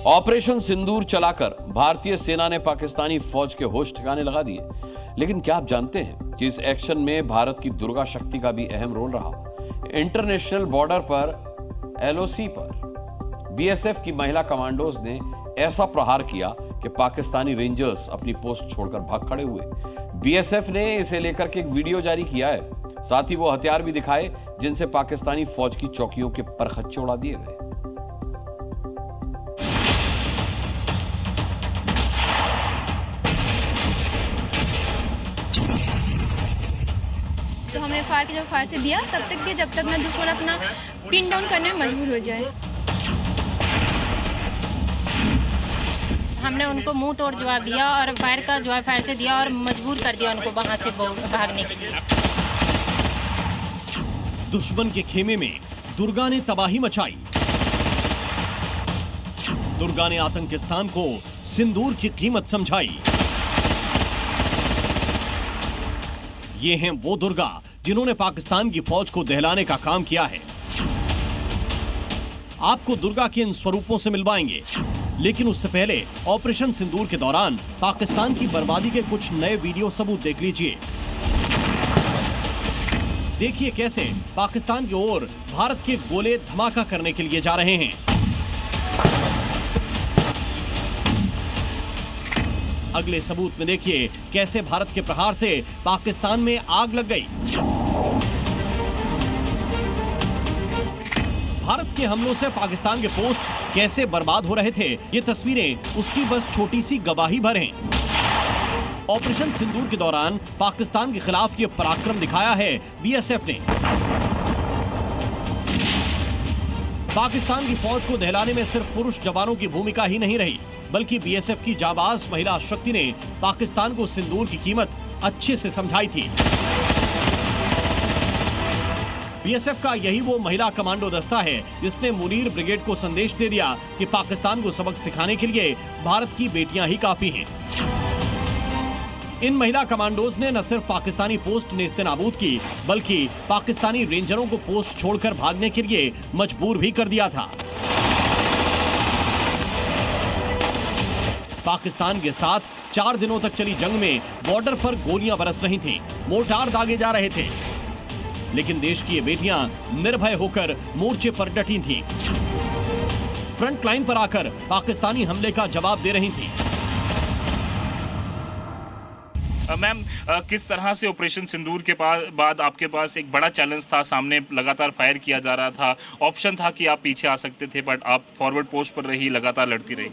Operation सिंदूर चलाकर भारतीय सेना ने पाकिस्तानी फौज के होश ठिकाने लगा दिए। लेकिन क्या आप जानते हैं कि इस एक्शन में भारत की दुर्गा शक्ति का भी अहम रोल रहा। इंटरनेशनल बॉर्डर पर एलओसी पर बीएसएफ की महिला कमांडोज ने ऐसा प्रहार किया कि पाकिस्तानी रेंजर्स अपनी पोस्ट छोड़कर भाग खड़े हुए। बीएसएफ ने इसे लेकर के एक वीडियो जारी किया है। साथ ही वो हथियार भी दिखाए जिनसे पाकिस्तानी फौज की चौकियों के परखच्चे उड़ा दिए गए। तो हमने फायर की जब फायर से दिया तब तक दिया जब तक ना दुश्मन अपना पिन डाउन करने में मजबूर हो जाए। हमने उनको मुंह तोड़ जवाब दिया और फायर का जवाब फायर से दिया और मजबूर कर दिया उनको वहां से भागने के लिए। दुश्मन के खेमे में दुर्गा ने तबाही मचाई। दुर्गा ने आतंकिस्तान को सिंदूर की कीमत समझाई। ये हैं वो दुर्गा जिन्होंने पाकिस्तान की फौज को दहलाने का काम किया है। आपको दुर्गा के इन स्वरूपों से मिलवाएंगे, लेकिन उससे पहले ऑपरेशन सिंदूर के दौरान पाकिस्तान की बर्बादी के कुछ नए वीडियो सबूत देख लीजिए। देखिए कैसे पाकिस्तान की ओर भारत के गोले धमाका करने के लिए जा रहे हैं। अगले सबूत में देखिए कैसे भारत के प्रहार से पाकिस्तान में आग लग गई। भारत के हमलों से पाकिस्तान के पोस्ट कैसे बर्बाद हो रहे थे, ये तस्वीरें उसकी बस छोटी सी गवाही भर हैं। ऑपरेशन सिंदूर के दौरान पाकिस्तान के खिलाफ ये पराक्रम दिखाया है बीएसएफ ने। पाकिस्तान की फौज को दहलाने में सिर्फ पुरुष जवानों की भूमिका ही नहीं रही, बल्कि बीएसएफ की जाबाज महिला शक्ति ने पाकिस्तान को सिंदूर की कीमत अच्छे से समझाई थी। बीएसएफ का यही वो महिला कमांडो दस्ता है जिसने मुनीर ब्रिगेड को संदेश दे दिया कि पाकिस्तान को सबक सिखाने के लिए भारत की बेटियां ही काफी हैं। इन महिला कमांडोज ने न सिर्फ पाकिस्तानी पोस्ट नेस्तनाबूद की, बल्कि पाकिस्तानी रेंजरों को पोस्ट छोड़कर भागने के लिए मजबूर भी कर दिया था। पाकिस्तान के साथ 4 दिनों तक चली जंग में बॉर्डर पर गोलियां बरस रही थीं, मोर्टार दागे जा रहे थे, लेकिन देश की ये बेटियां निर्भय होकर मोर्चे पर डटी थीं। फ्रंट लाइन पर आकर पाकिस्तानी हमले का जवाब दे रही थीं। मैम, किस तरह से ऑपरेशन सिंदूर के बाद आपके पास एक बड़ा चैलेंज था, सामने लगातार फायर किया जा रहा था, ऑप्शन था कि आप पीछे आ सकते थे, बट आप फॉरवर्ड पोस्ट पर रही, लगातार लड़ती रही।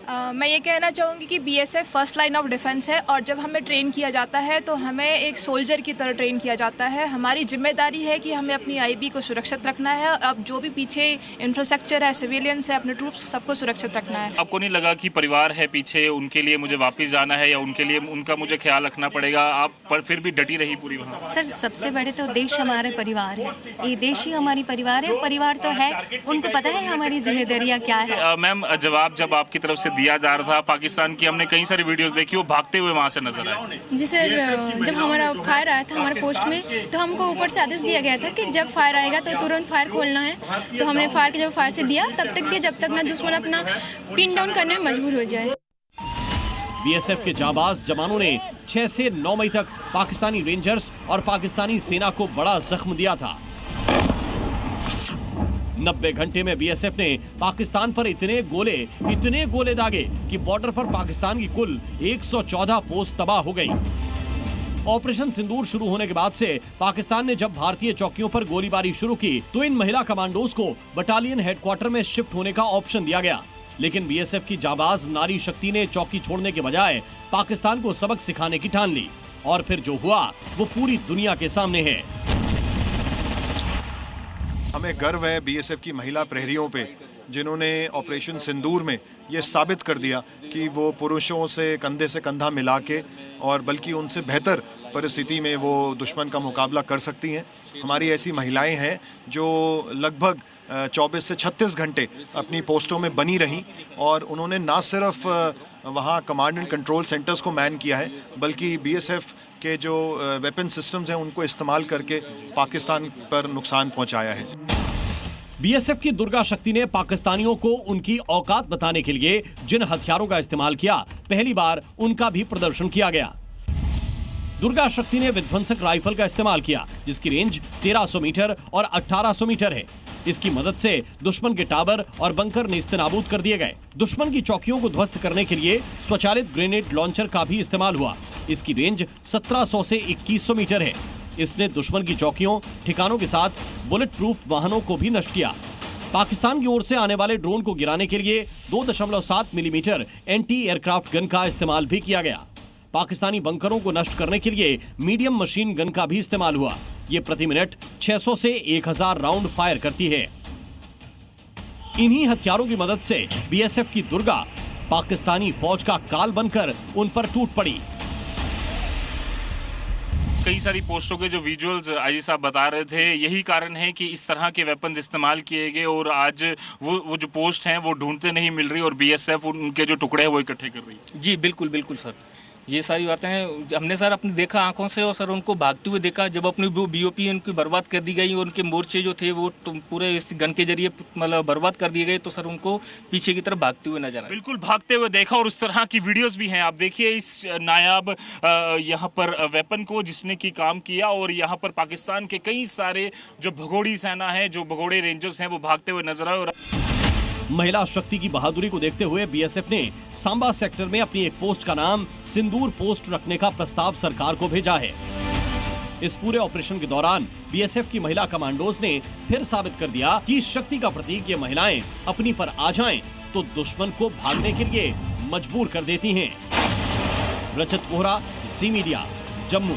मैं ये कहना चाहूँगी कि BSF first line of defence है और जब हमें ट्रेन किया जाता है तो हमें एक सोल्जर की तरह ट्रेन किया जाता है। हमारी जिम्मेदारी है कि हमें अपनी आईबी को सुरक्षित रखना है। अब जो भी पीछे इंफ्रास्ट्रक्चर है, सिविलियंस है, अपने ट्रूप्स, सबको सुरक्षित रखना है। आपको नहीं लगा कि परिवार है पीछे, उनके लिए मुझे वापस जाना है या उनके लिए उनका मुझे ख्याल रखना पड़ेगा, आप पर फिर भी डटी रही पूरी वहाँ? सर, सबसे बड़े तो देश हमारे परिवार है, ये देश ही हमारी परिवार है। परिवार तो है, उनको पता है हमारी जिम्मेदारियाँ क्या है। मैम, जवाब जब आपकी तरफ से दिया जा रहा था पाकिस्तान की, हमने कई सारी वीडियोस देखी, वो भागते हुए वहां से नजर आए। जी सर, जब हमारा फायर आया था हमारे पोस्ट में तो हमको ऊपर से आदेश दिया गया था कि जब फायर आएगा तो तुरंत फायर खोलना है। तो हमने फायर की जब फायर से दिया तब तक दिया जब तक ना दुश्मन अपना पिन डाउन करने में मजबूर हो जाए। बीएसएफ के जाबाज जवानों ने 6 से 9 मई तक पाकिस्तानी रेंजर्स और पाकिस्तानी सेना को बड़ा जख्म दिया था। 90 घंटे में बीएसएफ ने पाकिस्तान पर इतने गोले दागे कि बॉर्डर पर पाकिस्तान की कुल 114 पोस्ट तबाह हो गई। ऑपरेशन सिंदूर शुरू होने के बाद से पाकिस्तान ने जब भारतीय चौकियों पर गोलीबारी शुरू की तो इन महिला कमांडोज को बटालियन हेडक्वार्टर में शिफ्ट होने का ऑप्शन दिया गया, लेकिन बीएसएफ की जाबाज नारी शक्ति ने चौकी छोड़ने के बजाय पाकिस्तान को सबक सिखाने की ठान ली, और फिर जो हुआ वो पूरी दुनिया के सामने है। हमें गर्व है बीएसएफ की महिला प्रहरियों पे, जिन्होंने ऑपरेशन सिंदूर में ये साबित कर दिया कि वो पुरुषों से कंधे से कंधा मिला के और बल्कि उनसे बेहतर परिस्थिति में वो दुश्मन का मुकाबला कर सकती हैं। हमारी ऐसी महिलाएं हैं जो लगभग 24 से 36 घंटे अपनी पोस्टों में बनी रहीं और उन्होंने ना सिर्फ वहाँ कमांड एंड कंट्रोल सेंटर्स को मैन किया है, बल्कि बीएसएफ के जो वेपन सिस्टम्स हैं उनको इस्तेमाल करके पाकिस्तान पर नुकसान पहुँचाया है। बीएसएफ की दुर्गा शक्ति ने पाकिस्तानियों को उनकी औकात बताने के लिए जिन हथियारों का इस्तेमाल किया, पहली बार उनका भी प्रदर्शन किया गया। दुर्गा शक्ति ने विध्वंसक राइफल का इस्तेमाल किया, जिसकी रेंज 1300 मीटर और 1800 मीटर है। इसकी मदद से दुश्मन के टावर और बंकर नेस्तनाबूद कर दिए गए। दुश्मन की चौकियों को ध्वस्त करने के लिए स्वचालित ग्रेनेड लॉन्चर का भी इस्तेमाल हुआ। इसकी रेंज 1700 से 2100 मीटर है। इसने दुश्मन की चौकियों, ठिकानों के साथ बुलेट प्रूफ वाहनों को भी नष्ट किया। पाकिस्तान की ओर से आने वाले ड्रोन को गिराने के लिए 2.7 मिलीमीटर एंटी एयरक्राफ्ट गन का इस्तेमाल भी किया गया। पाकिस्तानी बंकरों को नष्ट करने के लिए मीडियम मशीन गन का भी इस्तेमाल हुआ। ये प्रति मिनट 600 से 1000 राउंड फायर करती है। इन्हीं हथियारों की मदद से बीएसएफ की दुर्गा पाकिस्तानी फौज का काल बनकर उन पर टूट पड़ी। कई सारी पोस्टों के जो विजुअल्स आईजी साहब बता रहे थे, यही कारण है कि इस तरह के वेपन्स इस्तेमाल किए गए और आज वो जो पोस्ट हैं वो ढूंढते नहीं मिल रही और बीएसएफ उनके जो टुकड़े हैं वो इकट्ठे कर रही है। जी बिल्कुल बिल्कुल सर, ये सारी बातें हैं। हमने सर अपने देखा आंखों से और सर उनको भागते हुए देखा। जब अपनी वो बीओपी उनकी बर्बाद कर दी गई, उनके मोर्चे जो थे वो पूरे इस गन के जरिए मतलब बर्बाद कर दिए गए, तो सर उनको पीछे की तरफ भागते हुए नजर आए। बिल्कुल भागते हुए देखा और उस तरह की वीडियोस भी हैं। आप देखिए इस नायाब यहाँ पर वेपन को जिसने की काम किया और यहाँ पर पाकिस्तान के कई सारे जो भगोड़ी सेना है, जो भगोड़े रेंजर्स हैं वो भागते हुए नजर आए। और महिला शक्ति की बहादुरी को देखते हुए बीएसएफ ने सांबा सेक्टर में अपनी एक पोस्ट का नाम सिंदूर पोस्ट रखने का प्रस्ताव सरकार को भेजा है। इस पूरे ऑपरेशन के दौरान बीएसएफ की महिला कमांडोज ने फिर साबित कर दिया कि शक्ति का प्रतीक ये महिलाएं अपनी पर आ जाएं तो दुश्मन को भागने के लिए मजबूर कर देती हैं। रजत कोहरा, जी मीडिया, जम्मू।